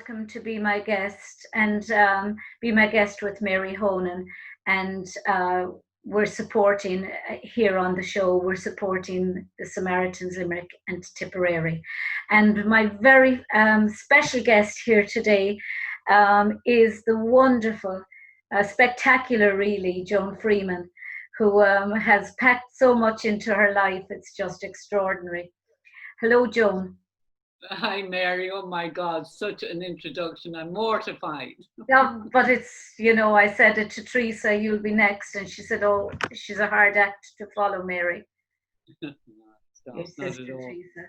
welcome to be my guest and be my guest with Mary Honan. And we're supporting here on the show, we're supporting the Samaritans, Limerick and Tipperary. And my very special guest here today is the wonderful, spectacular, really, Joan Freeman, who has packed so much into her life. It's just extraordinary. Hello, Joan. Hi, Mary. Oh my God, such an introduction. I'm mortified. Yeah, but it's, I said it to Teresa, you'll be next. And she said, oh, she's a hard act to follow, Mary. No, Your not sister, at all. Teresa.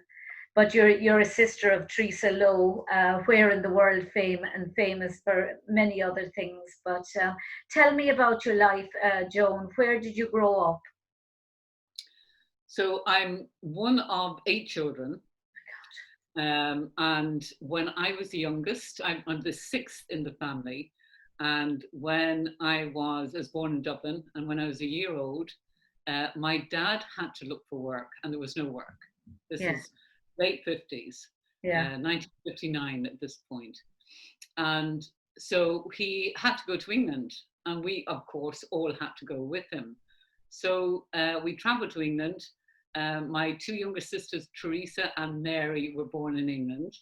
But you're a sister of Teresa Lowe, where in the world famous for many other things. But tell me about your life, Joan. Where did you grow up? So I'm one of 8 children. And when I was the youngest, I'm the 6th in the family. And when I was born in Dublin, and when I was a year old, my dad had to look for work, and there was no work. This is late 50s, 1959 at this point. And so he had to go to England, and we, of course, all had to go with him. So we traveled to England. My 2 younger sisters, Teresa and Mary, were born in England,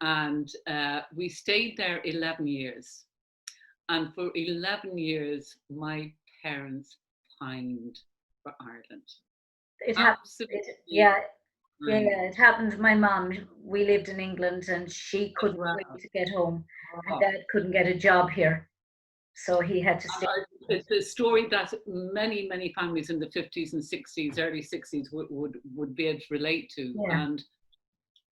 and we stayed there 11 years. And for 11 years, my parents pined for Ireland. It happened. It happened to my mum. We lived in England, and she couldn't wait to get home. My dad couldn't get a job here, so he had to stay. It's a story that many families in the 50s and 60s, early 60s would be able to relate to. Yeah.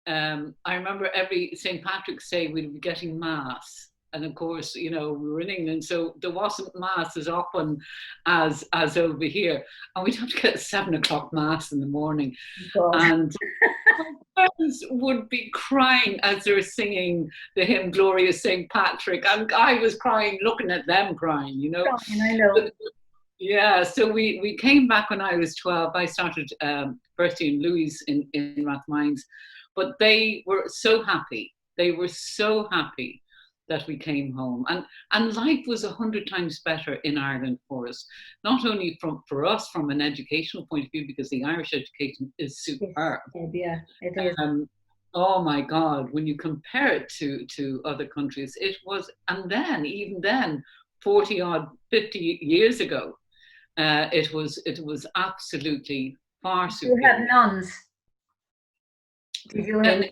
And I remember every St. Patrick's Day we'd be getting mass. And of course, we were in England, so there wasn't mass as often as over here. And we'd have to get a 7 o'clock mass in the morning. And my parents would be crying as they were singing the hymn Glorious St. Patrick. And I was crying, looking at them crying, I know. Yeah, so we came back when I was 12. I started Bertie and Louise in Rathmines. But they were so happy. They were so happy that we came home, and life was 100 times better in Ireland for us. Not only for us from an educational point of view, because the Irish education is superb. Yeah, it is. Oh my God! When you compare it to other countries, it was, and then even then, 50 years ago, it was absolutely far superior. You have nuns. Did you have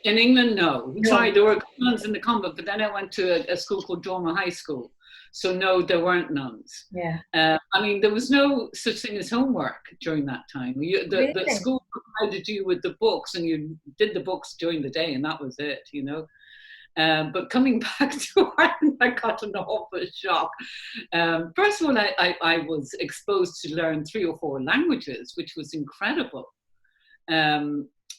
in England, no. Sorry, there were nuns in the convent, but then I went to a school called Dormer High School. So no, there weren't nuns. Yeah. I mean, there was no such thing as homework during that time. The school provided you with the books, and you did the books during the day, and that was it, But coming back to Ireland, I got an awful shock. First of all, I was exposed to learn 3 or 4 languages, which was incredible.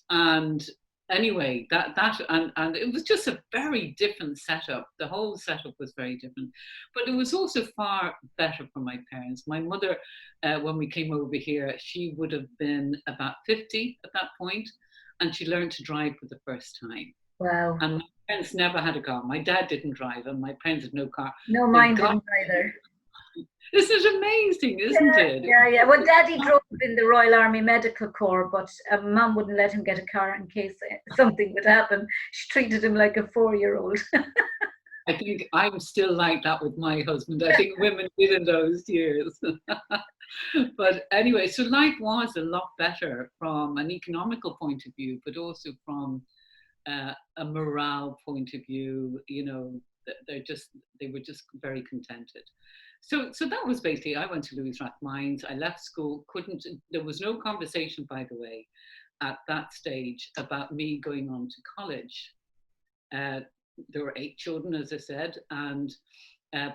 And anyway, that and it was just a very different setup. The whole setup was very different, but it was also far better for my parents. My mother, when we came over here, she would have been about 50 at that point, and she learned to drive for the first time. Wow. And my parents never had a car. My dad didn't drive, and my parents had no car. No, mine didn't either. This is amazing, isn't it? Yeah. Well, Daddy drove in the Royal Army Medical Corps, but Mum wouldn't let him get a car in case something would happen. She treated him like a 4-year-old. I think I'm still like that with my husband. I think women did in those years. But anyway, so life was a lot better from an economical point of view, but also from a morale point of view. They were just very contented. So that was basically, I went to Louise Rathmines. I left school, there was no conversation, by the way, at that stage about me going on to college. There were 8 children, as I said, and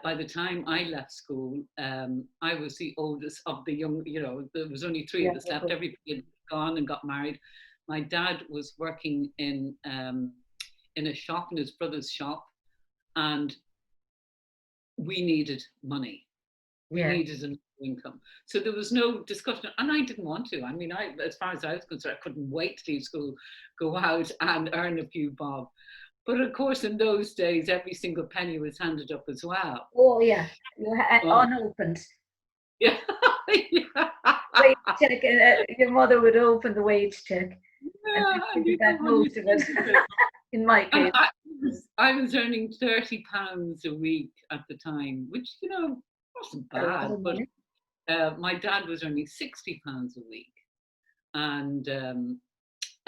by the time I left school, I was the oldest of the young, there was only 3 of us left. Everybody had gone and got married. My dad was working in a shop, in his brother's shop, and we needed money. We needed an income. So there was no discussion, and I didn't want to. I mean, as far as I was concerned, I couldn't wait to leave school, go out and earn a few bob. But of course, in those days, every single penny was handed up as well. Oh yeah, Oh, unopened. yeah. Yeah. Wage check. Your mother would open the wage check, and Yeah, she'd and give you you know back what you most of it. think of it. In my And case, I was earning £30 a week at the time, which, you know, wasn't a lot bad, of but money. my dad was earning £60 a week. And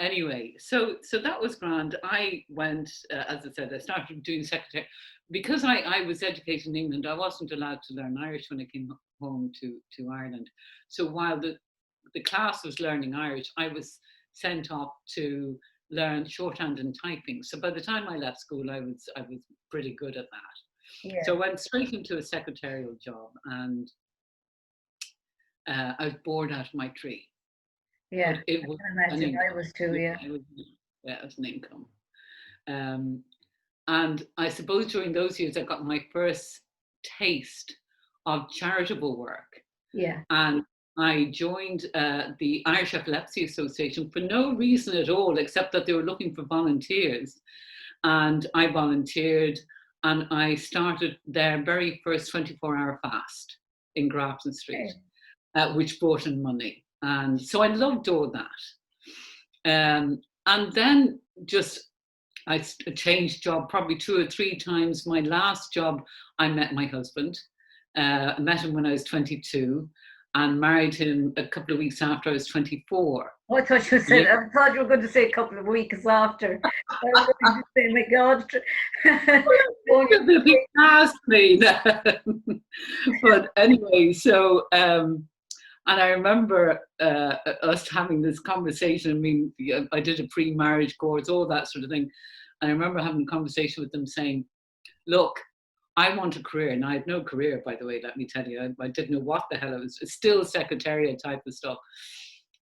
anyway, so that was grand. I went, as I said, I started doing secretary. Because I was educated in England, I wasn't allowed to learn Irish when I came home to Ireland. So while the class was learning Irish, I was sent off to learn shorthand and typing. So by the time I left school, I was pretty good at that. So Yeah, I went straight into a secretarial job, and I was bored out of my tree. yeah. But it I was can an imagine. I income. was too. Yeah, It was, yeah, it was an income. Um, and I suppose during those years, I got my first taste of charitable work. yeah. And I joined the Irish Epilepsy Association for no reason at all, except that they were looking for volunteers. And I volunteered, and I started their very first 24-hour fast in Grafton Street, Okay. which brought in money. And so I loved all that. And then just I changed job probably 2 or 3 times. My last job, I met my husband. I met him when I was 22 and married him a couple of weeks after I was 24. Oh, I thought you Yeah. said. I thought you were going to say a couple of weeks after. I was going to say, my God. He asked me that. But anyway, so and I remember us having this conversation. I mean, I did a pre-marriage course, all that sort of thing. And I remember having a conversation with them saying, look, I want a career. And I had no career, by the way, let me tell you. I didn't know what the hell it was. It's still secretariat type of stuff.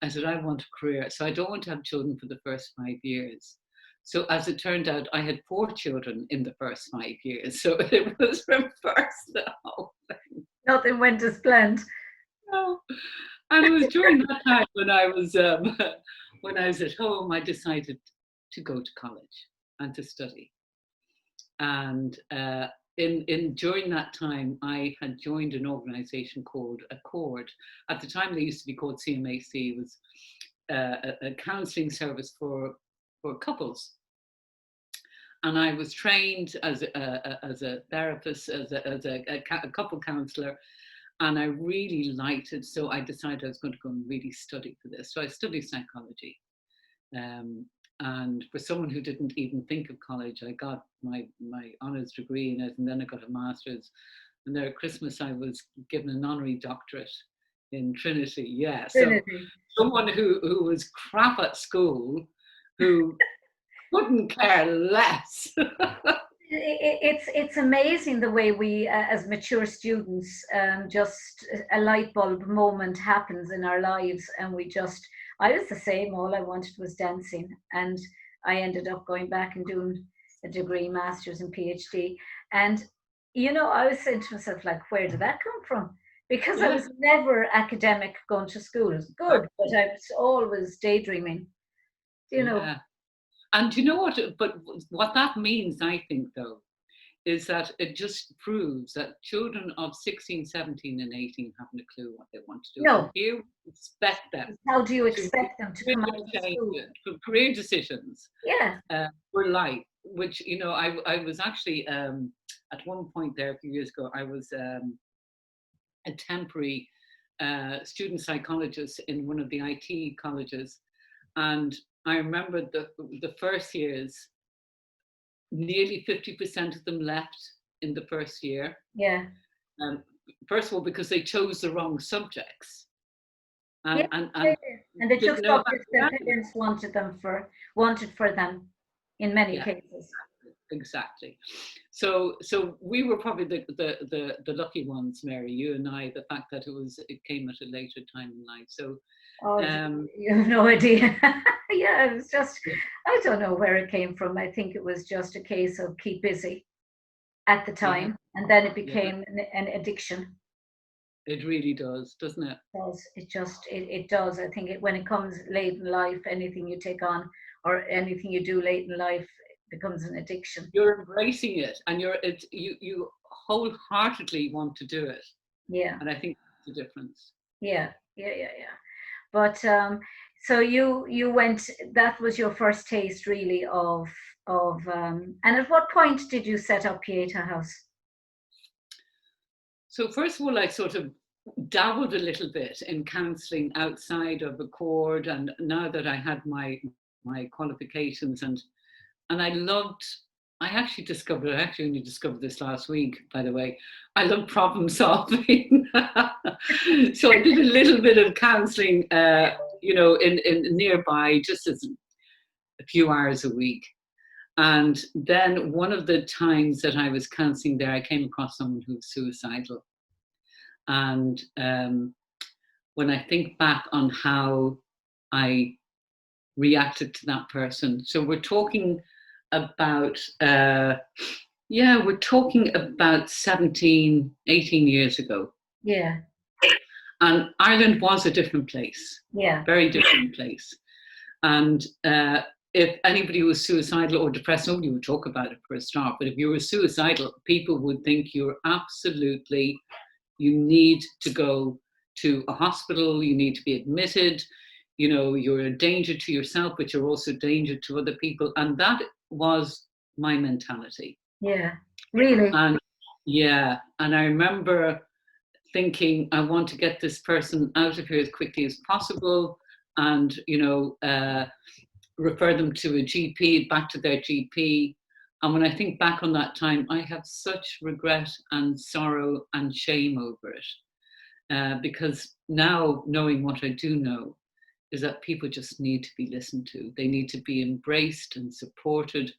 I said, I want a career. So I don't want to have children for the first 5 years. So as it turned out, I had 4 children in the first 5 years. So it was reversed the whole thing. Nothing went as planned. No. And it was during that time when I was at home, I decided to go to college and to study. And in during that time, I had joined an organisation called Accord. At the time, they used to be called CMAC. It was a counselling service for couples. And I was trained as a therapist, as a couple counsellor, and I really liked it. So I decided I was going to go and really study for this. So I studied psychology. And for someone who didn't even think of college, I got my honours degree in it, and then I got a master's. And there at Christmas, I was given an honorary doctorate in Trinity. Yeah, so Trinity. someone who was crap at school, who couldn't care less. It's amazing the way we, as mature students, just a light bulb moment happens in our lives, and we just. I was the same. All I wanted was dancing, and I ended up going back and doing a degree, master's, and PhD. And I was saying to myself, like, where did that come from? Because I Yeah. was never academic going to school. It was good, but I was always daydreaming. Yeah. And you know what? But what that means, I think, though, is that it just proves that children of 16, 17, and 18 haven't a clue what they want to do. No. And here we expect them. How do you expect them to come out of school? For career decisions. Yeah. For life, which, I was actually, at one point there a few years ago, I was a temporary student psychologist in one of the IT colleges. And I remember the first years, nearly 50% of them left in the first year. Yeah. First of all, because they chose the wrong subjects. And they took subjects their parents wanted for them in many cases. Exactly. So we were probably the lucky ones, Mary, you and I, the fact that it came at a later time in life. So you have no idea. Yeah, it was just, I don't know where it came from. I think it was just a case of keep busy at the time, and then it became an addiction. It really does, doesn't it? It does. I think when it comes late in life, anything you take on or anything you do late in life becomes an addiction. You're embracing it, and you wholeheartedly want to do it. Yeah. And I think that's the difference. Yeah. But so you went. That was your first taste, really, of. And at what point did you set up Pieta House? So first of all, I sort of dabbled a little bit in counselling outside of Accord, and now that I had my qualifications, and I actually only discovered this last week, by the way. I love problem solving. So I did a little bit of counselling, in nearby, just as a few hours a week. And then one of the times that I was counselling there, I came across someone who was suicidal. And when I think back on how I reacted to that person, so we're talking about 17, 18 years ago. Yeah. And Ireland was a different place. Yeah. Very different place. And if anybody was suicidal or depressed, nobody would talk about it for a start. But if you were suicidal, people would think you need to go to a hospital, you need to be admitted, you're a danger to yourself, but you're also a danger to other people. And that was my mentality. Yeah, really. And I remember thinking, I want to get this person out of here as quickly as possible, and refer them to a GP, back to their GP. And when I think back on that time, I have such regret and sorrow and shame over it, because now, knowing what I do know, is that people just need to be listened to. They need to be embraced and supported.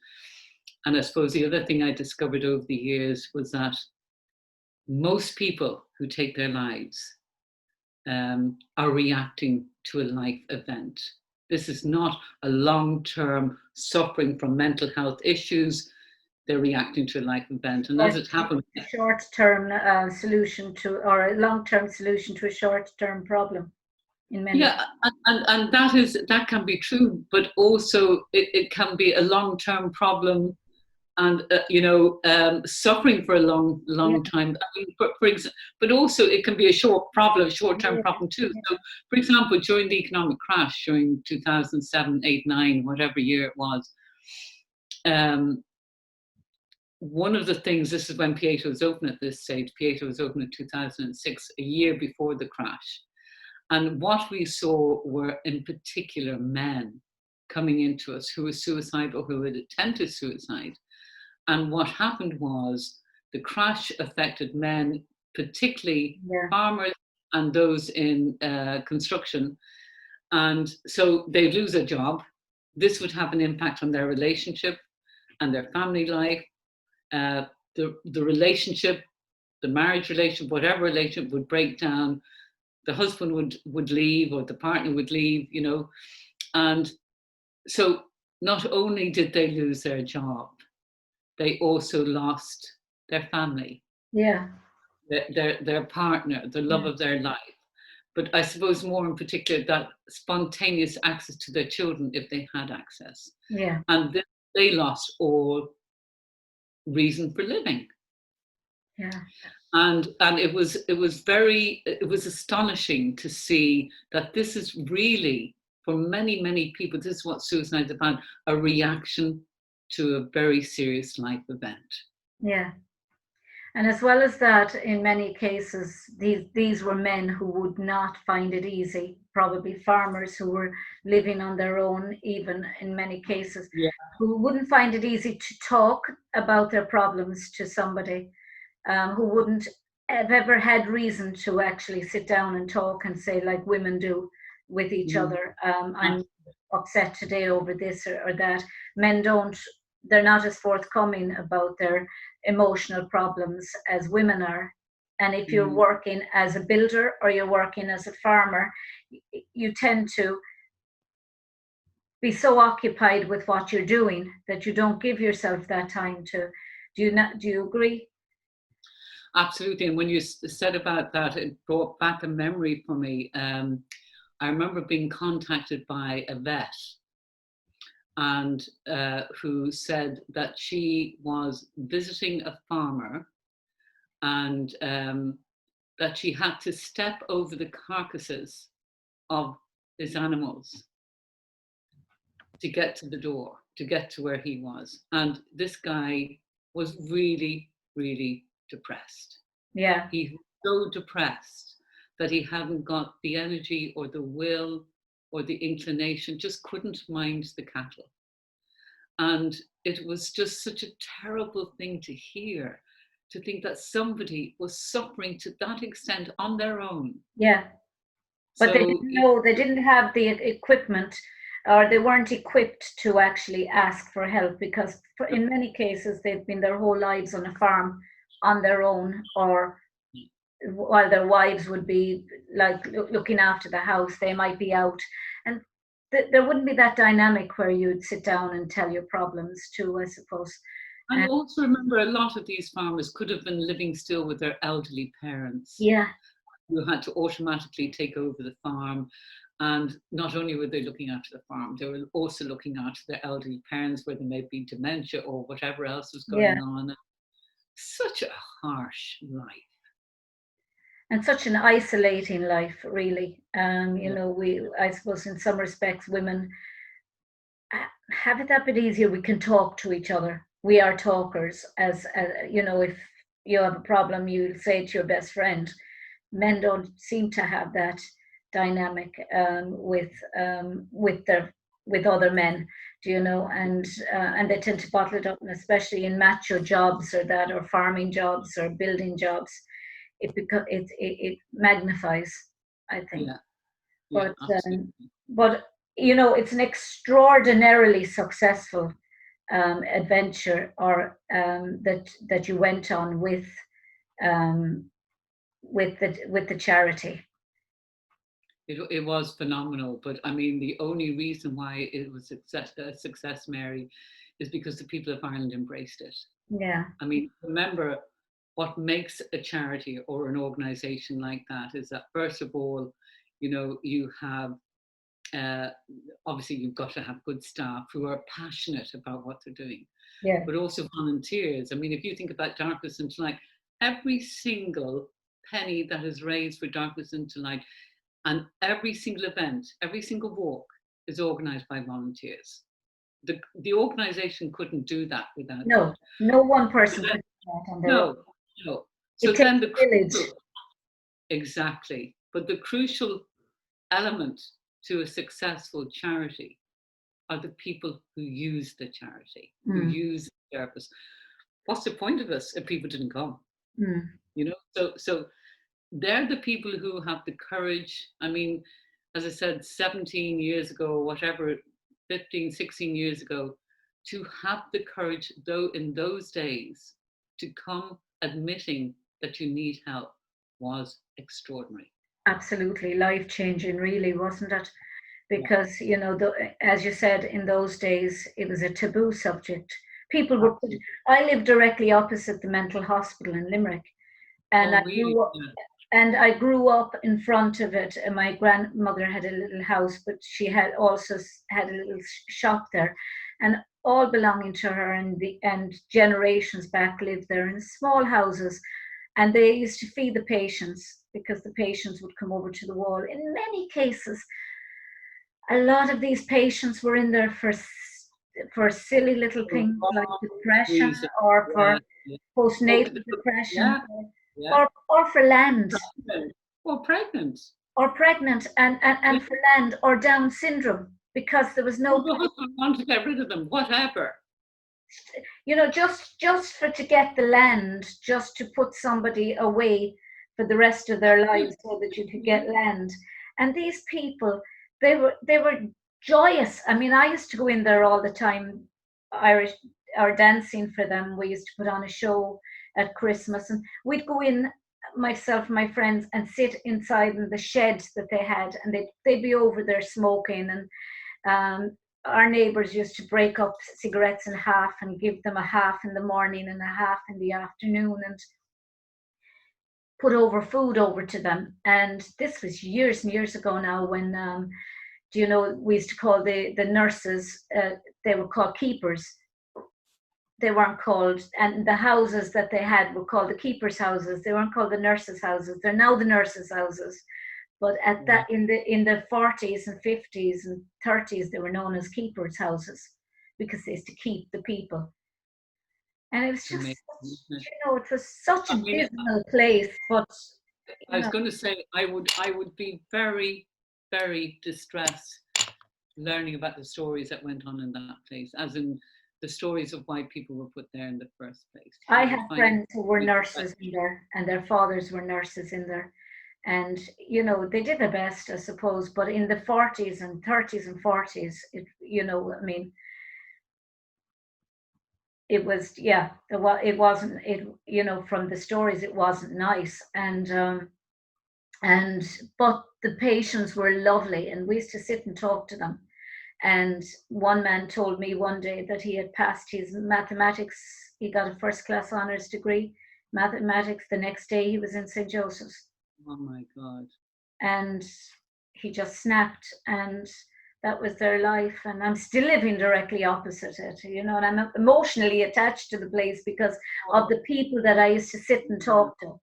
And I suppose the other thing I discovered over the years was that most people who take their lives are reacting to a life event. This is not a long-term suffering from mental health issues. They're reacting to a life event. And as it happens, a short-term solution to, or a long-term solution to a short-term problem. And that can be true, but also it can be a long-term problem, and suffering for a long time. I mean, but also it can be a short-term problem too. So, for example, during the economic crash, during 2007, 8, 9, whatever year it was, one of the things, this is when Pieta was open at this stage. Pieta was open in 2006, a year before the crash. And what we saw were, in particular, men coming into us who were suicidal, who had attempted suicide. And what happened was the crash affected men, particularly farmers and those in construction. And so they'd lose a job. This would have an impact on their relationship and their family life. The relationship, the marriage relationship, whatever relationship would break down. The husband would leave, or the partner would leave, And so not only did they lose their job, they also lost their family. Yeah. Their partner, the love of their life. But I suppose more in particular, that spontaneous access to their children, if they had access. Yeah. And then they lost all reason for living. Yeah. And it was astonishing to see that this is really, for many people, this is what suicide is about, a reaction to a very serious life event. Yeah. And as well as that, in many cases, these were men who would not find it easy, probably farmers who were living on their own, even in many cases, who wouldn't find it easy to talk about their problems to somebody, who wouldn't have ever had reason to actually sit down and talk and say, like women do with each other, I'm upset today over this or that. Men they're not as forthcoming about their emotional problems as women are. And if you're working as a builder or you're working as a farmer, you tend to be so occupied with what you're doing that you don't give yourself that time to. Do you agree? Absolutely. And when you said about that, it brought back a memory for me. I remember being contacted by a vet, and who said that she was visiting a farmer and that she had to step over the carcasses of his animals to get to the door, to get to where he was. And this guy was really, really depressed. Yeah. He was so depressed that he hadn't got the energy or the will or the inclination, just couldn't mind the cattle. And it was just such a terrible thing to hear, to think that somebody was suffering to that extent on their own. Yeah. But they didn't know, they didn't have the equipment, or they weren't equipped to actually ask for help, because in many cases they've been their whole lives on a farm on their own, or while their wives would be like looking after the house, they might be out, and there wouldn't be that dynamic where you'd sit down and tell your problems too, I suppose. And also remember, a lot of these farmers could have been living still with their elderly parents. Yeah. Who had to automatically take over the farm. And not only were they looking after the farm, they were also looking after their elderly parents, where there may be dementia or whatever else was going on. Such a harsh life. And such an isolating life, really. You know, I suppose in some respects, women have it that bit easier. We can talk to each other. We are talkers. As you know, if you have a problem, you say to your best friend. Men don't seem to have that dynamic with other men, do you know? And they tend to bottle it up, and especially in macho jobs or farming jobs or building jobs, it magnifies, I think. Yeah, but you know, it's an extraordinarily successful adventure, or that you went on with the charity. It was phenomenal, but I mean, the only reason why it was a success, Mary, is because the people of Ireland embraced it. Yeah. I mean, remember, what makes a charity or an organization like that is that, first of all, you know, you have obviously you've got to have good staff who are passionate about what they're doing, but also volunteers. I mean, if you think about Darkness into Light, every single penny that is raised for Darkness into Light, and every single event, every single walk is organized by volunteers. The organization couldn't do that without no one person could do that on their own. No. So then the village. Exactly. But the crucial element to a successful charity are the people who use the charity, who use the service. What's the point of us if people didn't come? You know, so they're the people who have the courage. I mean, as I said, 17 years ago, whatever, 15, 16 years ago, to have the courage, though, in those days, to come admitting that you need help was extraordinary. Absolutely life-changing, really, wasn't it? Because, you know, as you said, in those days, it was a taboo subject. People were. I lived directly opposite the mental hospital in Limerick, and I grew up in front of it. And my grandmother had a little house, but she had also had a little shop there, and all belonging to her, and generations back lived there in small houses, and they used to feed the patients, because the patients would come over to the wall. In many cases, a lot of these patients were in there for silly little things like depression, or for postnatal depression, or for land, or pregnant, and for land, or Down syndrome, because there was no. The husband wanted to get rid of them, whatever. You know, just to get the land, just to put somebody away for the rest of their lives, so that you could get land. And these people, they were joyous. I mean, I used to go in there all the time, Irish or dancing for them. We used to put on a show at Christmas, and we'd go in, myself and my friends, and sit inside in the shed that they had, and they'd be over there smoking, and our neighbours used to break up cigarettes in half and give them a half in the morning and a half in the afternoon, and put over food over to them. And this was years and years ago now, when Do you know, we used to call the nurses, they were called keepers. They weren't called, and the houses that they had were called the keepers' houses. They weren't called the nurses' houses. They're now the nurses' houses. But at that, in the 40s and 50s and 30s, they were known as keepers' houses because they used to keep the people. And it was just, it was such a dismal place. But I was going to say, I would be very, very distressed learning about the stories that went on in that place, as in the stories of why people were put there in the first place. I had friends who were nurses in there, and their fathers were nurses in there. And, they did their best, I suppose. But in the 40s and 30s and 40s, it was, it wasn't, from the stories, it wasn't nice. But the patients were lovely, and we used to sit and talk to them. And one man told me one day that he had passed his mathematics. He got a first-class honours degree, mathematics. The next day he was in St. Joseph's. Oh my God. And he just snapped, and that was their life. And I'm still living directly opposite it, and I'm emotionally attached to the place because of the people that I used to sit and talk to.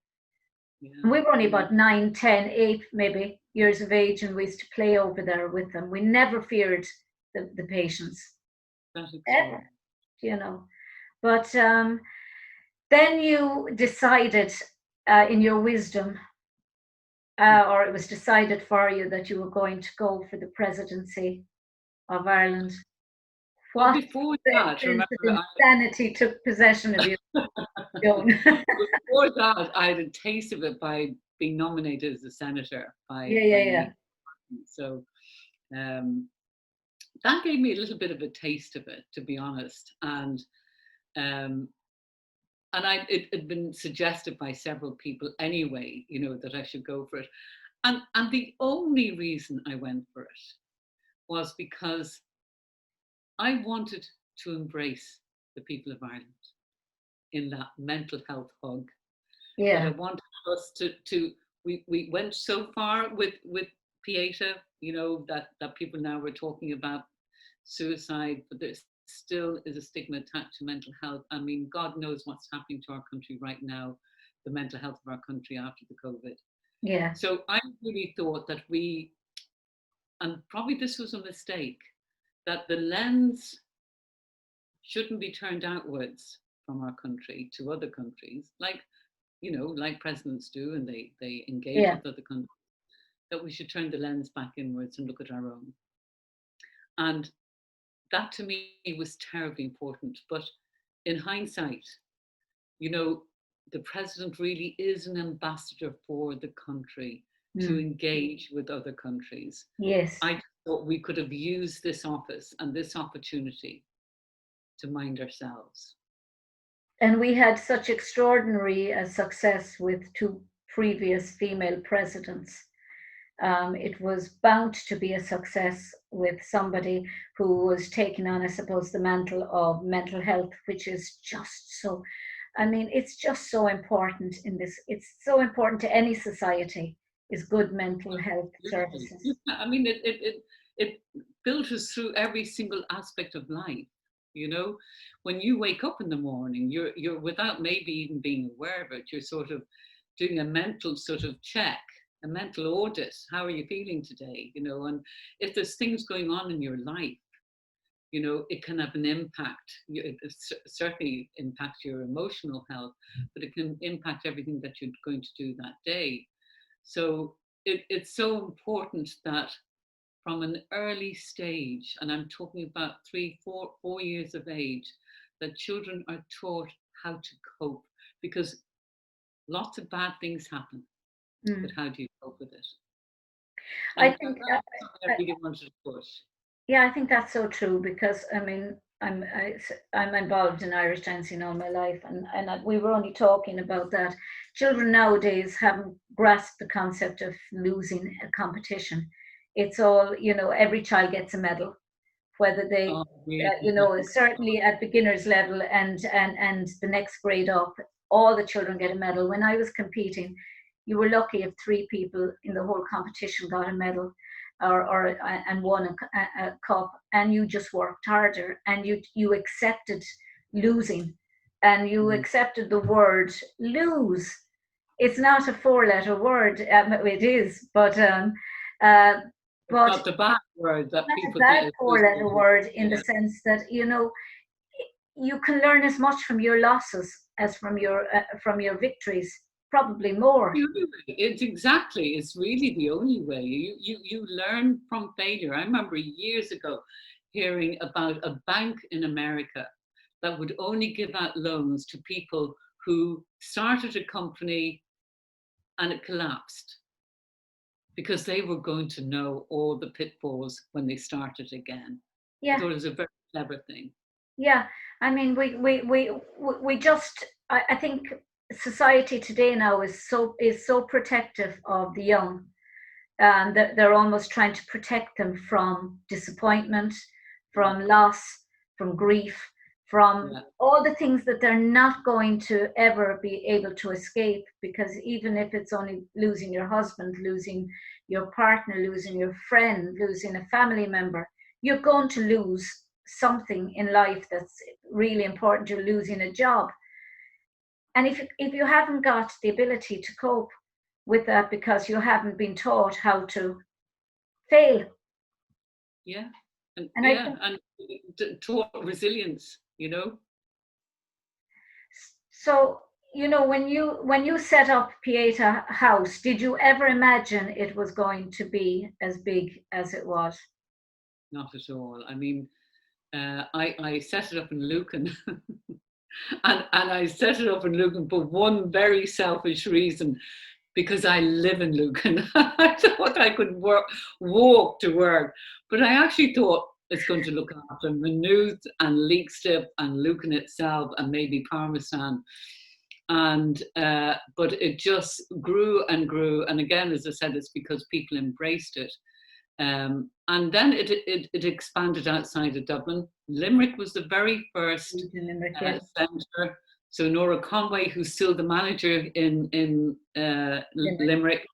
Yeah. And we were only about 9, 10, 8 maybe years of age, and we used to play over there with them. We never feared the patients. Ever, But then you decided in your wisdom, or it was decided for you, that you were going to go for the presidency of Ireland. Well, before that, remember, insanity took possession of you, Joan. Before that, I had a taste of it by being nominated as a senator. So that gave me a little bit of a taste of it, to be honest. And it had been suggested by several people anyway, that I should go for it. And the only reason I went for it was because I wanted to embrace the people of Ireland in that mental health hug. Yeah. But I wanted us we went so far with Pieta, that people now were talking about suicide, but there still is a stigma attached to mental health. I mean, God knows what's happening to our country right now, the mental health of our country after the COVID. Yeah. So I really thought that and probably this was a mistake, that the lens shouldn't be turned outwards from our country to other countries, like presidents do, and they engage with other countries, that we should turn the lens back inwards and look at our own. And that to me was terribly important. But in hindsight, the president really is an ambassador for the country to engage with other countries. Yes. I thought we could have used this office and this opportunity to mind ourselves. And we had such extraordinary success with 2 previous female presidents. It was bound to be a success with somebody who was taking on, I suppose, the mantle of mental health, which is just so, it's just so important in this. It's so important to any society, is good mental health services. I mean, it filters through every single aspect of life. When you wake up in the morning, you're without maybe even being aware of it, you're sort of doing a mental sort of check, a mental audit. How are you feeling today? And if there's things going on in your life, it can have an impact. It certainly impacts your emotional health, but it can impact everything that you're going to do that day. So it's so important that from an early stage, and I'm talking about 3, 4 years of age, that children are taught how to cope, because lots of bad things happen. But how do you cope with it? And I think I really wanted to push. Yeah, I think that's so true, because I'm involved in Irish dancing all my life, and we were only talking about that. Children nowadays haven't grasped the concept of losing a competition. It's all, every child gets a medal, whether they, certainly at beginner's level and the next grade up, all the children get a medal. When I was competing, you were lucky if 3 people in the whole competition got a medal. and won a cup, and you just worked harder, and you accepted losing, and you accepted the word lose. It's not a four-letter word. It is, but not the bad word that people that get. four-letter word in the Yeah. sense that you can learn as much from your losses as from your victories, probably more. It's exactly, it's really the only way. You learn from failure. I remember years ago hearing about a bank in America that would only give out loans to people who started a company and it collapsed, because they were going to know all the pitfalls when they started again. I Yeah, thought it was a very clever thing. yeah. I mean, we just. I think society today now is so protective of the young, that they're almost trying to protect them from disappointment, from loss, from grief, from all the things that they're not going to ever be able to escape. Because even if it's only losing your husband, losing your partner, losing your friend, losing a family member, you're going to lose something in life that's really important. You're losing a job. And if you haven't got the ability to cope with that because you haven't been taught how to fail. Yeah. And taught resilience, So, when you set up Pieta House, did you ever imagine it was going to be as big as it was? Not at all. I mean, I set it up in Lucan. and I set it up in Lucan for one very selfish reason, because I live in Lucan. I thought I could walk to work, but I actually thought it's going to look after Maynooth and Leixlip and Lucan itself and maybe Parmesan. And but it just grew and grew. And again, as I said, it's because people embraced it. And then it expanded outside of Dublin. Limerick was the very first centre. So Nora Conway, who's still the manager in Limerick,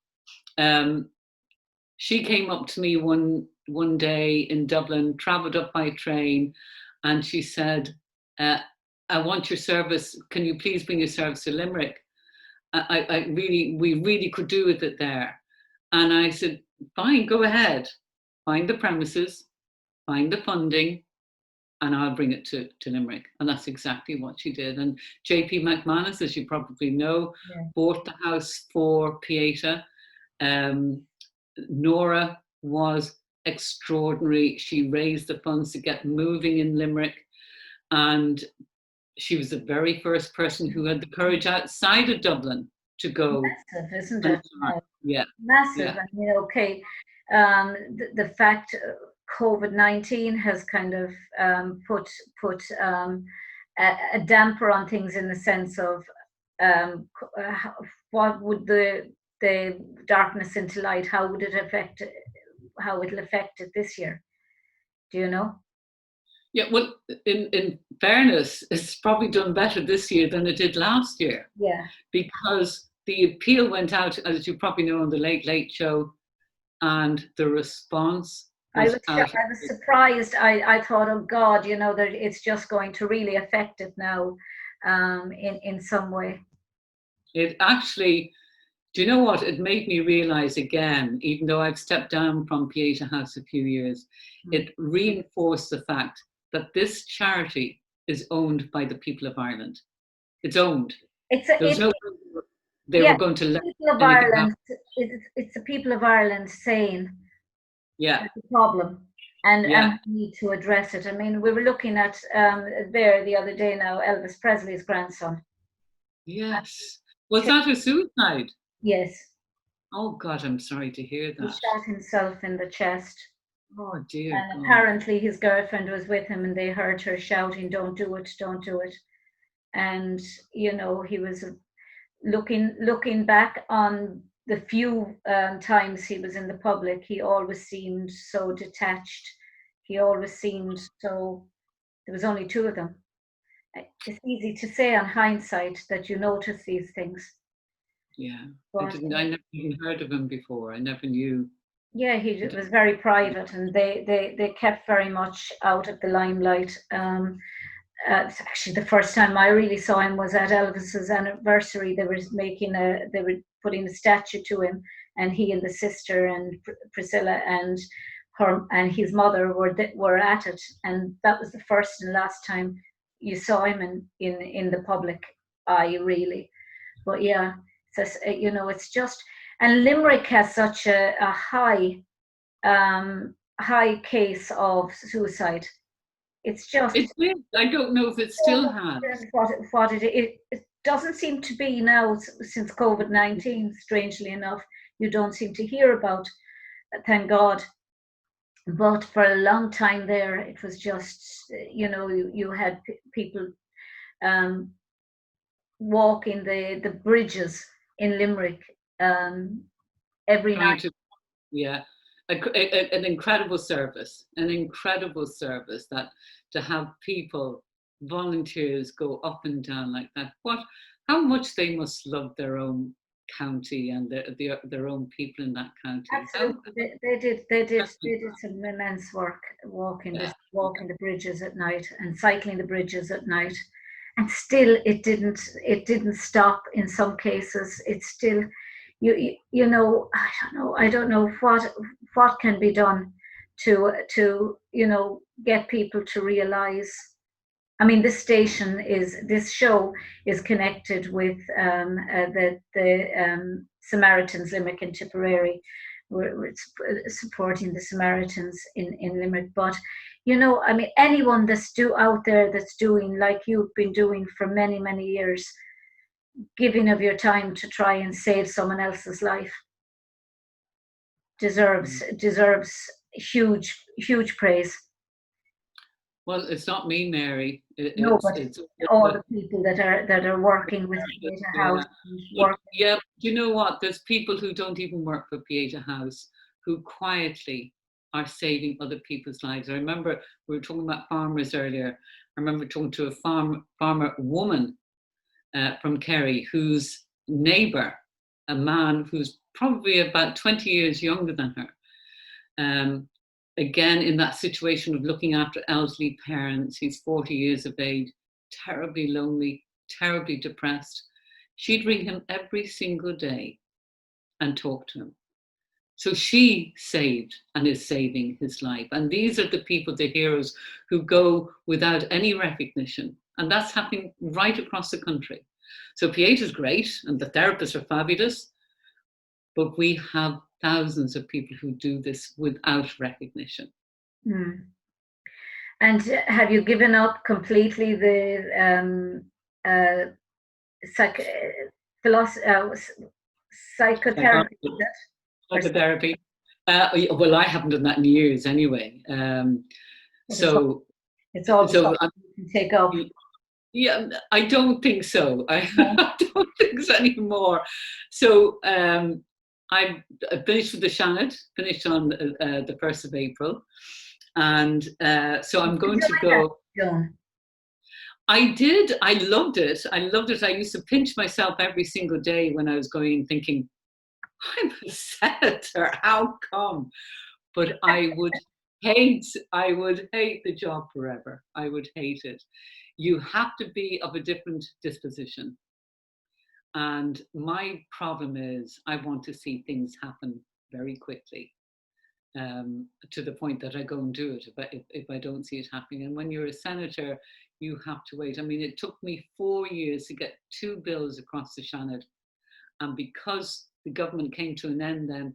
she came up to me one day in Dublin, travelled up by train, and she said, "I want your service. Can you please bring your service to Limerick? We really could do with it there." And I said, "Fine, go ahead. Find the premises, find the funding, and I'll bring it to Limerick." And that's exactly what she did. And JP McManus, as you probably know, bought the house for Pieta. Nora was extraordinary. She raised the funds to get moving in Limerick. And she was the very first person who had the courage outside of Dublin to go. Massive, isn't it? Yeah. Massive. I mean, okay, the fact COVID-19 has kind of put a damper on things, in the sense of what would the darkness into light, how would it affect, how it'll affect it this year? Do you know? Yeah, well, in fairness, it's probably done better this year than it did last year. Yeah. Because the appeal went out, as you probably know, on the Late Late Show, and the response was I was surprised. I thought, oh God, that it's just going to really affect it now, in some way. It actually, do you know what? It made me realize again, even though I've stepped down from Pieta House a few years, it reinforced the fact that this charity is owned by the people of Ireland. It's owned. They were going to let people of Ireland. It's the people of Ireland saying, yeah, the problem, and we need to address it. I mean, we were looking at there the other day now, Elvis Presley's grandson. Yes. Was that a suicide? Yes. Oh God, I'm sorry to hear that. He shot himself in the chest. Oh dear. And apparently his girlfriend was with him, and they heard her shouting, "Don't do it, don't do it." And he was looking back on the few times he was in the public, he always seemed so detached. He always seemed so. There was only two of them. It's easy to say on hindsight that you notice these things. Yeah, I never even heard of him before. I never knew. Yeah, he was very private, and they kept very much out of the limelight. Actually, the first time I really saw him was at Elvis's anniversary. They were putting a statue to him, and he and the sister and Priscilla and her and his mother were at it, and that was the first and last time you saw him in the public eye, really. But yeah, it's just, and Limerick has such a high case of suicide. It's just, It did. I don't know if it still has. it doesn't seem to be now since COVID-19. Strangely enough, you don't seem to hear about. Thank God. But for a long time there, it was just, you had people um, walking the bridges in Limerick every night. Yeah, an incredible service that to have people, volunteers, go up and down like that. How much they must love their own county and their own people in that county. Absolutely, they did some immense work walking the bridges at night and cycling the bridges at night, and still it didn't stop. In some cases, it's still, I don't know what can be done to get people to realize. I mean, this show is connected with the Samaritans, Limerick and Tipperary. We're supporting the Samaritans in Limerick. But, I mean, anyone out there that's doing like you've been doing for many, many years, giving of your time to try and save someone else's life, deserves huge praise. Well, it's not me, Mary. It's all the people that are working with Pieta House. Yeah, you know what? There's people who don't even work for Pieta House who quietly are saving other people's lives. I remember we were talking about farmers earlier. I remember talking to a farmer woman from Kerry, whose neighbour, a man who's probably about 20 years younger than her, again, in that situation of looking after elderly parents, he's 40 years of age, terribly lonely, terribly depressed. She'd ring him every single day and talk to him. So she saved and is saving his life. And these are the people, the heroes, who go without any recognition. And that's happening right across the country. So Pieta's great, and the therapists are fabulous, but we have thousands of people who do this without recognition. Mm. And have you given up completely the psychotherapy? Psychotherapy. Well, I haven't done that in years anyway. It's all you can take up. Yeah, I don't think so. I don't think so anymore. So I finished with the Shannon, finished on the 1st of April. And so I'm going to go. I did. I loved it. I used to pinch myself every single day when I was going, thinking, I'm a senator, how come? But I would hate the job forever. I would hate it. You have to be of a different disposition. And my problem is I want to see things happen very quickly, to the point that I go and do it if I don't see it happening. And when you're a senator, you have to wait. I mean, it took me 4 years to get 2 bills across the Shannon. And because the government came to an end then,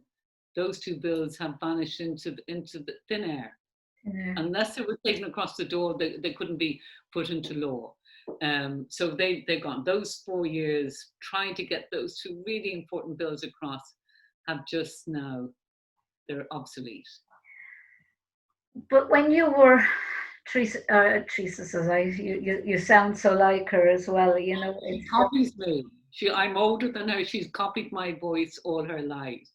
those 2 bills have vanished into the thin air. Yeah. Unless they were taken across the door, they couldn't be put into law. So they've gone. Those 4 years trying to get those 2 really important bills across have just now, they're obsolete. But when you were, Teresa says, you sound so like her as well, you know. She copies me. I'm older than her. She's copied my voice all her life.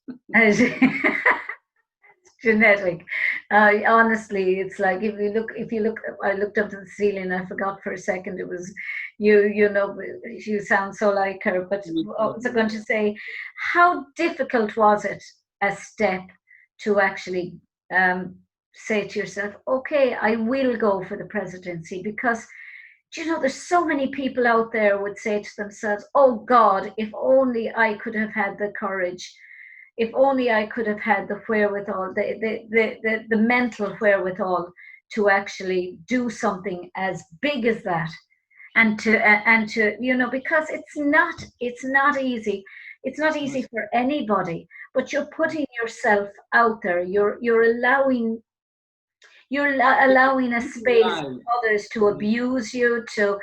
Genetic. Honestly, it's like if you look, I looked up to the ceiling. I forgot for a second it was you. You know, you sound so like her. But I was going to say, how difficult was it a step to actually say to yourself, okay, I will go for the presidency, because there's so many people out there would say to themselves, oh God, if only I could have had the courage, if only I could have had the wherewithal, the mental wherewithal to actually do something as big as that. And to because it's not easy. It's not easy for anybody, but you're putting yourself out there. You're allowing a space for others to abuse you, to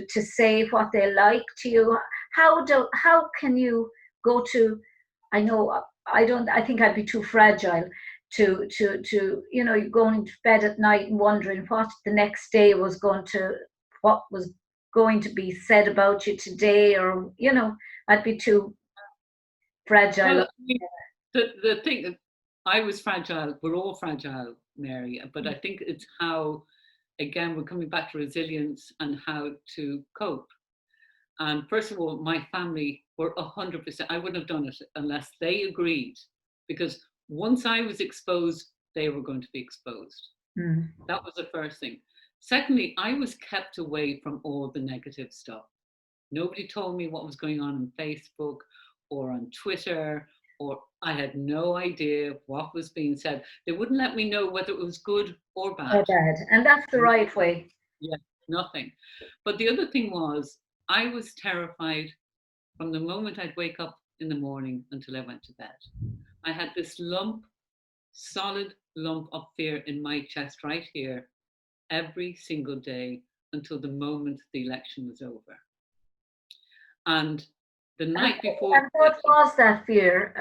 say what they like to you. How can you go to? I know I think I'd be too fragile to going to bed at night and wondering what the next day what was going to be said about you today, or I'd be too fragile. Well, the thing, I was fragile. We're all fragile, Mary. But I think it's how, again, we're coming back to resilience and how to cope. And first of all, my family were 100%. I wouldn't have done it unless they agreed, because once I was exposed, they were going to be exposed. That was the first thing. Secondly, I was kept away from all the negative stuff. Nobody told me what was going on Facebook or on Twitter, or I had no idea what was being said. They wouldn't let me know whether it was good or bad. And that's the right way. Yeah, nothing. But the other thing was, I was terrified from the moment I'd wake up in the morning until I went to bed. I had this solid lump of fear in my chest right here every single day until the moment the election was over. And the night before. And what was that fear?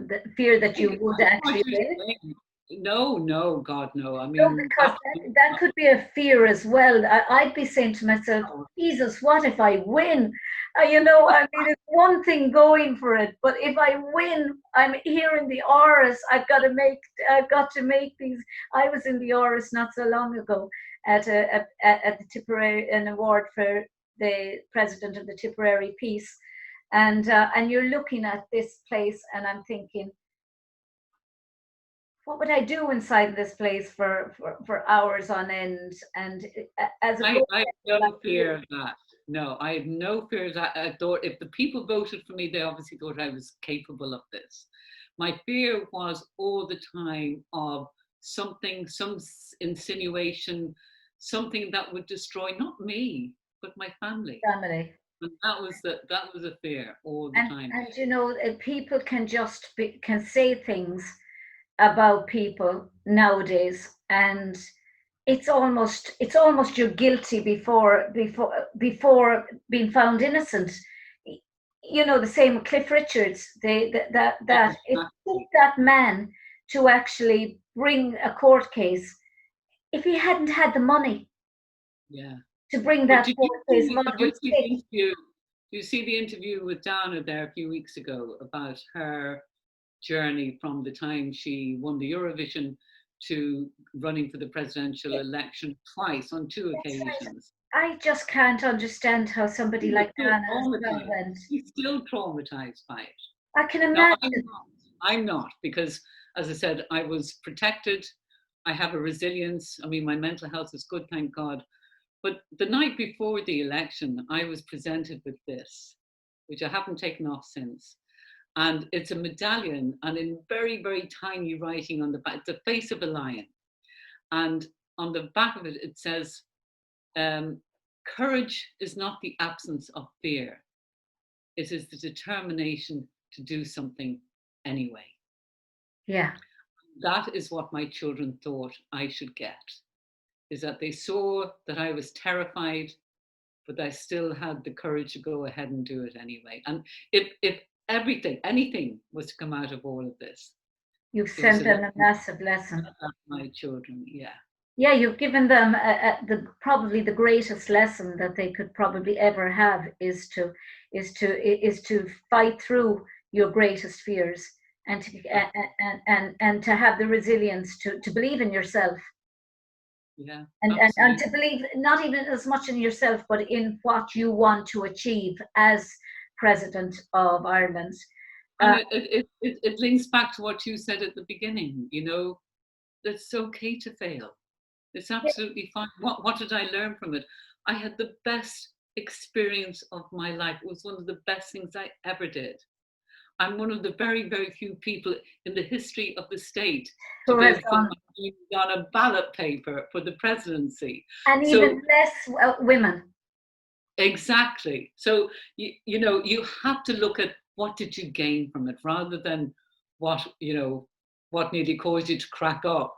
The fear that you would actually win? No, God, no. I mean, no, because that could be a fear as well. I'd be saying to myself, Jesus, what if I win? It's one thing going for it, but if I win, I'm here in the Áras. I've got to make these. I was in the Áras not so long ago at the Tipperary, an award for the president of the Tipperary Peace, and you're looking at this place, and I'm thinking, what would I do inside this place for hours on end? And as I had no fear of that. No, I had no fear of that. I thought if the people voted for me, they obviously thought I was capable of this. My fear was all the time of some insinuation, something that would destroy not me, but my family. And that was a fear all the time. And people can can say things about people nowadays, and it's almost you're guilty before being found innocent. The same with Cliff Richards. It took that man to actually bring a court case. If he hadn't had the money, to bring that court case, do you see the interview with Dana there a few weeks ago about her journey from the time she won the Eurovision to running for the presidential election twice on 2 occasions? I just can't understand how somebody like Dana went. She's still traumatized by it. I can imagine. No, I'm not, because, as I said, I was protected. I have a resilience. I mean, my mental health is good, thank God. But the night before the election, I was presented with this, which I haven't taken off since. And it's a medallion, and in very, very tiny writing on the back, the face of a lion. And on the back of it, it says, courage is not the absence of fear. It is the determination to do something anyway. Yeah. That is what my children thought I should get, is that they saw that I was terrified, but I still had the courage to go ahead and do it anyway. And if anything was to come out of all of this, you've sent them a massive lesson. My children, yeah. Yeah, you've given them probably the greatest lesson that they could probably ever have is to fight through your greatest fears, and to have the resilience to believe in yourself. Yeah. And to believe not even as much in yourself, but in what you want to achieve as President of Ireland. And it links back to what you said at the beginning, you know, it's okay to fail. It's absolutely fine. What did I learn from it? I had the best experience of my life. It was one of the best things I ever did. I'm one of the very, very few people in the history of the state to be able to put my name on a ballot paper for the presidency. And even less women. Exactly. So, you know, you have to look at what did you gain from it rather than what, you know, what nearly caused you to crack up.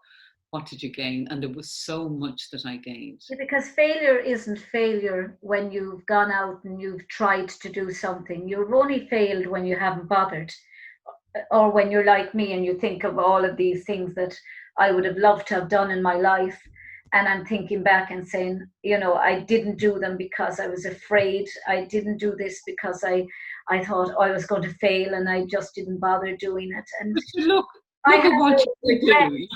What did you gain? And there was so much that I gained. Yeah, because failure isn't failure when you've gone out and you've tried to do something. You've only failed when you haven't bothered, or when you're like me and you think of all of these things that I would have loved to have done in my life. And I'm thinking back and saying, you know, I didn't do them because I was afraid. I didn't do this because I thought I was going to fail, and I just didn't bother doing it. And look at what you do.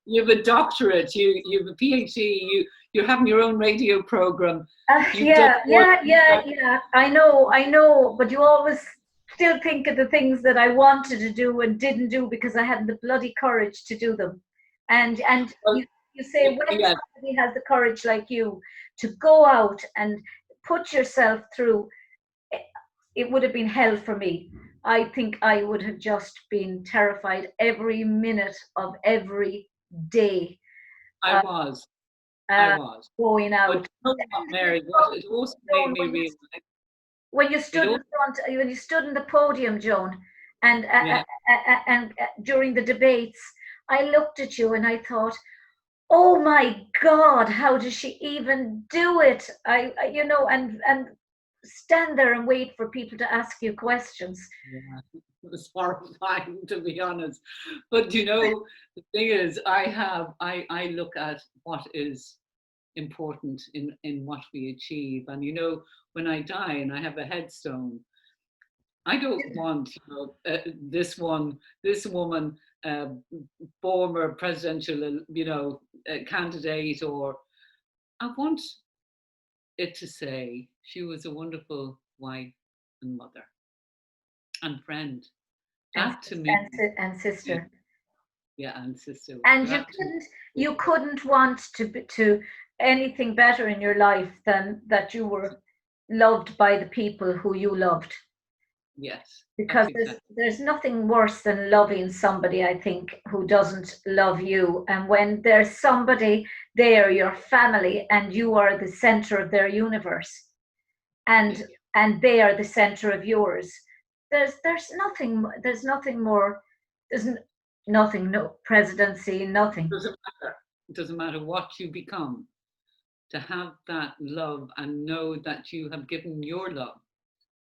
You have a doctorate, you have a PhD, you're having your own radio program. Yeah. I know, but you always still think of the things that I wanted to do and didn't do because I hadn't the bloody courage to do them. And you say when somebody has the courage like you to go out and put yourself through, it would have been hell for me. I think I would have just been terrified every minute of every day. I was going out. But Mary, it also made me realize when you stood in front, when you stood in the podium, Joan, and during the debates, I looked at you and I thought, oh my God, how does she even do it? You know, and stand there and wait for people to ask you questions. Yeah, it was horrifying, to be honest. But you know, the thing is, I look at what is important in what we achieve. And you know, when I die and I have a headstone, I don't want, you know, this woman, former presidential, you know, candidate, or I want it to say she was a wonderful wife and mother and friend. That to me, and sister. Yeah, and sister. And you couldn't want to anything better in your life than that you were loved by the people who you loved. Yes. Because there's nothing worse than loving somebody, I think, who doesn't love you. And when there's somebody there, your family, and you are the center of their universe, and they are the center of yours, there's nothing more. There's nothing, no presidency, nothing. It doesn't matter what you become. To have that love and know that you have given your love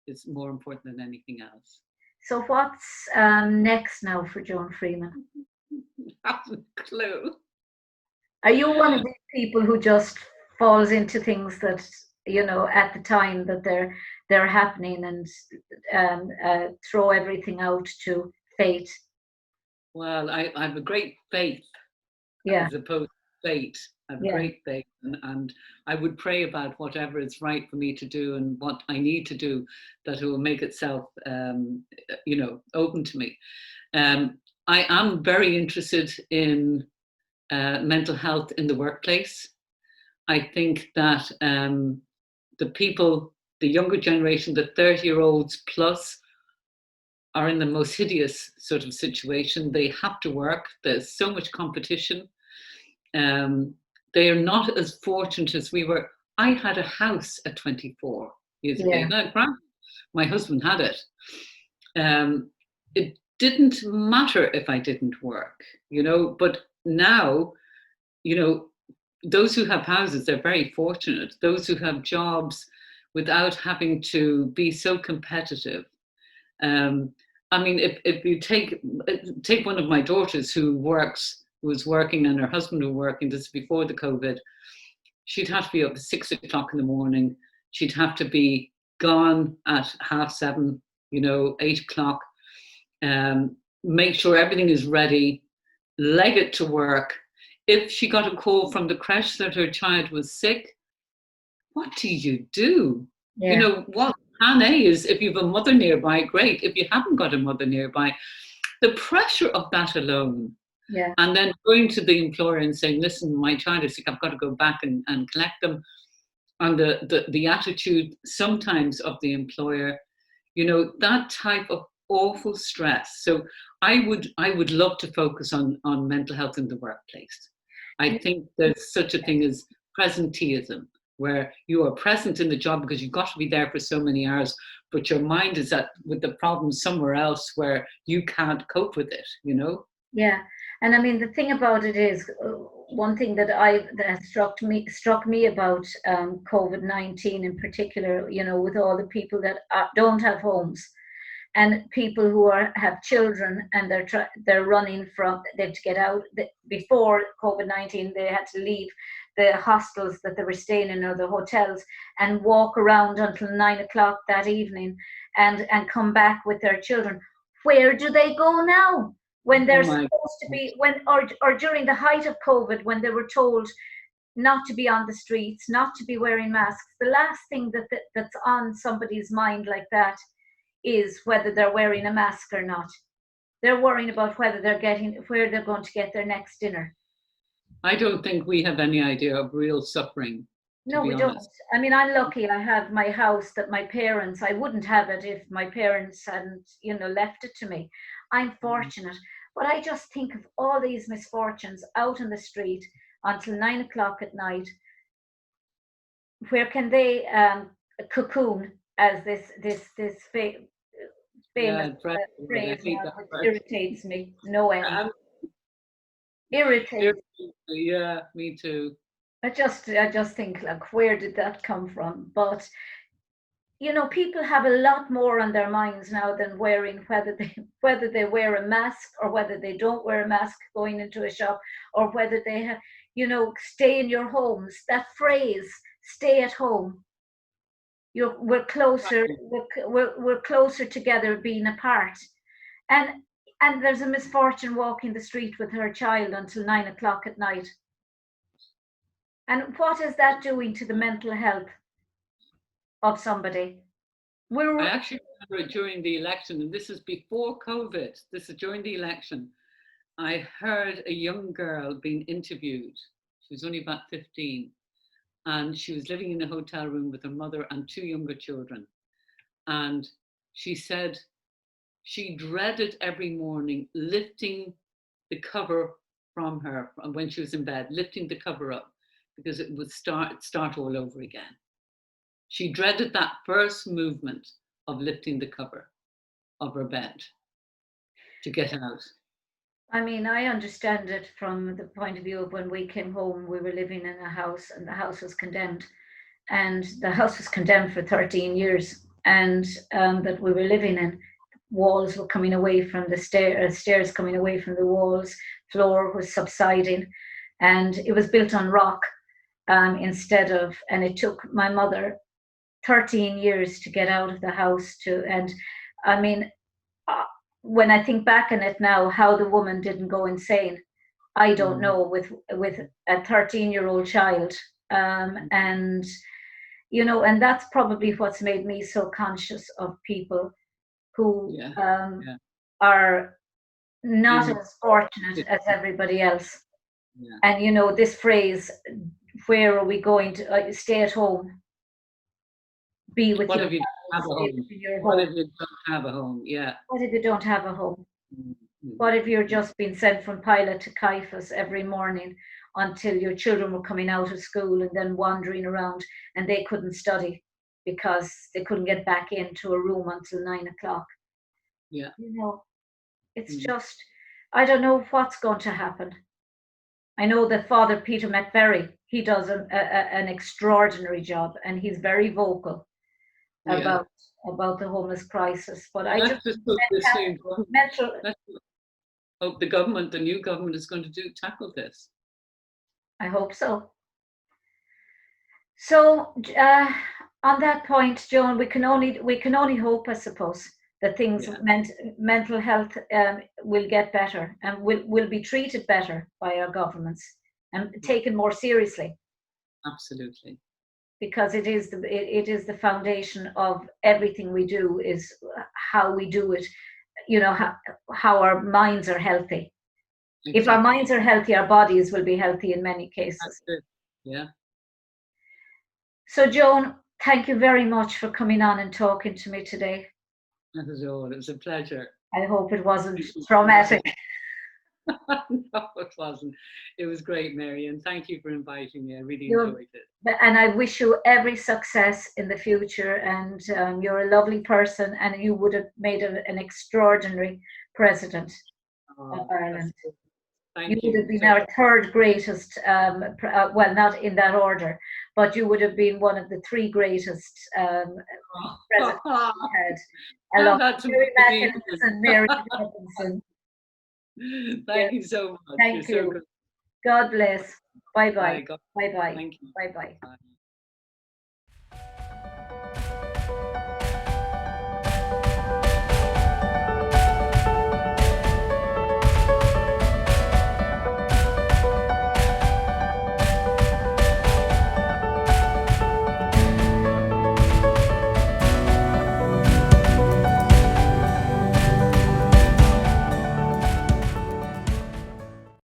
is more important than anything else. So what's next now for Joan Freeman? I haven't a clue. Are you one of these people who just falls into things that, you know, at the time that they're happening and throw everything out to fate? Well, I have a great faith, as opposed to fate. I have a great faith, and I would pray about whatever is right for me to do and what I need to do, that it will make itself, you know, open to me. I am very interested in mental health in the workplace. I think that the people, the younger generation, the 30-year-olds plus, are in the most hideous sort of situation. They have to work. There's so much competition. They are not as fortunate as we were. I had a house at 24 years ago. Now, granted, my husband had it. It didn't matter if I didn't work, you know, but now, you know, those who have houses, they're very fortunate. Those who have jobs without having to be so competitive. I mean, if you take one of my daughters who was working and her husband was working, this is before the COVID, she'd have to be up at 6 o'clock in the morning. She'd have to be gone at 7:30, you know, 8 o'clock. Make sure everything is ready, leg it to work. If she got a call from the creche that her child was sick, what do? You know, what Plan A is if you have a mother nearby, great. If you haven't got a mother nearby, the pressure of that alone, Yeah. and then going to the employer and saying, listen, my child is sick, I've got to go back and collect them. And the attitude sometimes of the employer, that type of awful stress. So I would love to focus on mental health in the workplace. I think there's such a thing as presenteeism, where you are present in the job because you've got to be there for so many hours, but your mind is with the problem somewhere else where you can't cope with it. Yeah, and I mean the thing about it is, one thing that has struck me about COVID-19 in particular, with all the people that don't have homes, and people who have children, and they're running from them to get out. Before COVID-19, they had to leave the hostels that they were staying in or the hotels and walk around until 9 o'clock that evening, and come back with their children. Where do they go now? When they're Oh my supposed to God. be, or during the height of COVID, when they were told not to be on the streets, not to be wearing masks, the last thing that's on somebody's mind like that is whether they're wearing a mask or not. They're worrying about where they're going to get their next dinner. I don't think we have any idea of real suffering, to No, be we don't. honest. I mean, I'm lucky I have my house that I wouldn't have it if my parents hadn't, left it to me. I'm fortunate. But I just think of all these misfortunes out in the street until 9 o'clock at night. Where can they cocoon, as this famous Yeah, dreadful. I phrase hate now, that which word. irritates me no end. Um, Irritates. yeah, me too. I just think, like, where did that come from? But people have a lot more on their minds now than wearing whether they wear a mask or whether they don't wear a mask going into a shop, or whether they have, stay in your homes. That phrase, "stay at home." We're closer. Exactly. We're closer together, being apart. And there's a misfortune walking the street with her child until 9 o'clock at night. And what is that doing to the mental health of somebody? I We're actually remember during the election, and this is before COVID, this is during the election, I heard a young girl being interviewed. She was only about 15, and she was living in a hotel room with her mother and two younger children. And she said she dreaded every morning lifting the cover from her when she was in bed, lifting the cover up, because it would start all over again. She dreaded that first movement of lifting the cover of her bed to get out. I mean, I understand it from the point of view of when we came home, we were living in a house and the house was condemned. And the house was condemned for 13 years, and that we were living in. Walls were coming away from the stairs coming away from the walls, floor was subsiding, and it was built on rock and it took my mother 13 years to get out of the house and I mean, uh, when I think back on it now, how the woman didn't go insane, I don't know, with a 13-year-old child. And and that's probably what's made me so conscious of people who Yeah, yeah, are not in as fortunate as everybody else. yeah. And this phrase, "Where are we going to stay at home? Be with What your if you don't have a stay home? within your What home." if you don't have a home? Yeah. What if you don't have a home? Mhm. What if you're just being sent from Pilate to Caiaphas every morning until your children were coming out of school and then wandering around, and they couldn't study because they couldn't get back into a room until 9 o'clock? Yeah. It's Mm. just, I don't know what's going to happen. I know that Father Peter McVerry, he does an extraordinary job, and he's very vocal Yeah. about the homeless crisis. But Well, I just let's just hope this new government, mental. let's hope the new government is going to tackle this. I hope so. So on that point, Joan, we can only hope, I suppose, that things Yeah, mental health will get better and will be treated better by our governments and taken more seriously. absolutely. because it is the foundation of everything we do, is how we do it, you know, how our minds are healthy. Exactly. If our minds are healthy, our bodies will be healthy in many cases. Yeah. So Joan, thank you very much for coming on and talking to me today. Not at all. It was a pleasure. I hope it wasn't traumatic. No, it wasn't. It was great, Mary, and thank you for inviting me. I really enjoyed it. And I wish you every success in the future. And you're a lovely person, and you would have made an extraordinary president of Ireland. You would have been our third greatest, well, not in that order, but you would have been one of the three greatest presidents we had. Along with Mary McInnes and Mary Robinson. Thank you so much. Thank you. God bless. Bye-bye. Bye-bye. Thank you. Bye-bye. Bye.